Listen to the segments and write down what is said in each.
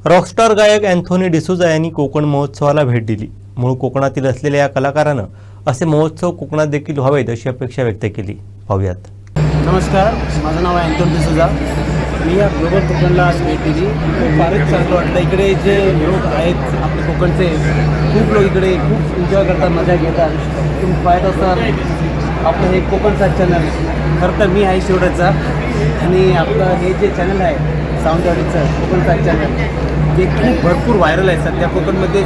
Rockstar गायक Anthony D'Souza यांनी कोकण महोत्सवाला भेट दिली। मूळ कोकणातील असलेल्या या कलाकारानं असे महोत्सव कोकणात देखील व्हावेत अशी अपेक्षा व्यक्त केली। पाहूयात। नमस्कार, माझं नाव आहे अँथोनी डिसूजा। मी या ग्लोबल कोकणला आज भेट दिली। फारच चांगलं वाटतं। इकडे जे लोक आहेत आपले कोकणचे, खूप लोक इकडे खूप एन्जॉय करतात, मजा घेतात। तुम्ही पाहत असाल आपलं हे कोकणचा चॅनल, खरं तर मी आहे शिवड्याचा, आणि आपलं हे जे चॅनल आहे सावंतवाडीचं कोकणचा चॅनल, ते खूप भरपूर व्हायरल आहे। सध्या कोकणमध्ये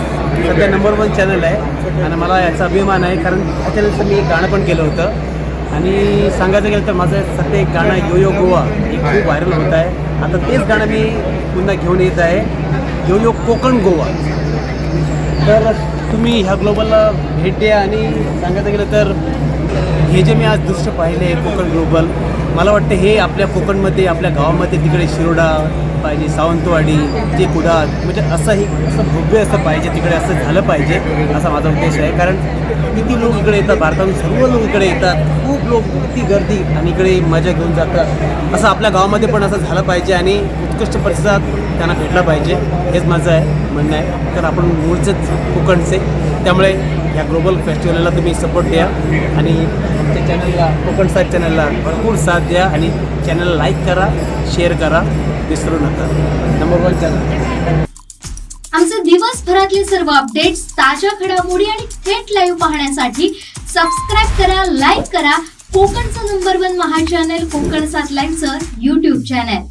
सध्या नंबर 1 चॅनल आहे आणि मला याचा अभिमान आहे, कारण त्या चॅनलचं मी एक गाणं पण केलं होतं। आणि सांगायचं गेलं तर माझं सध्या एक गाणं यो यो गोवा हे खूप व्हायरल होत आहे। आता तेच गाणं मी पुन्हा घेऊन येत आहे, यो यो कोकण गोवा। तर तुम्ही ह्या ग्लोबलला भेट द्या। आणि सांगायचं गेलं तर हे जे मी आज दृश्य पाहिले आहे कोकण ग्लोबल, मला वाटतं हे आपल्या कोकणमध्ये, आपल्या गावामध्ये, तिकडे शिरोडा पाहिजे, सावंतवाडी, जे कुडाळ, म्हणजे असं भव्य असं पाहिजे, तिकडे असं झालं पाहिजे असा माझा उद्देश आहे। कारण किती लोक इकडे येतात, भारतातून सर्व लोक इकडे येतात, खूप लोक, किती गर्दी, आणि इकडे मजा घेऊन जातात। असं आपल्या गावामध्ये पण असं झालं पाहिजे आणि उत्कृष्ट प्रतिसाद त्यांना भेटला पाहिजे, हेच माझं आहे म्हणणं आहे। तर आपण मूळचेच कोकणचे, त्यामुळे या ग्लोबल फेस्टिवलला तुम्ही सपोर्ट द्या आणि आमच्या चॅनलला, कोकण साथ चॅनलला भरपूर साथ द्या आणि चॅनलला लाईक करा, शेअर करा, विसरू नका। Number 1 channel. आमचे दिवसभरातले सर्व अपडेट्स, ताज्या घडामोडी आणि थेट लाईव्ह पाहण्यासाठी सबस्क्राईब करा, लाईक करा कोकणचं नंबर 1 महा चॅनल कोकण साथ लाईव्हचं YouTube चॅनल।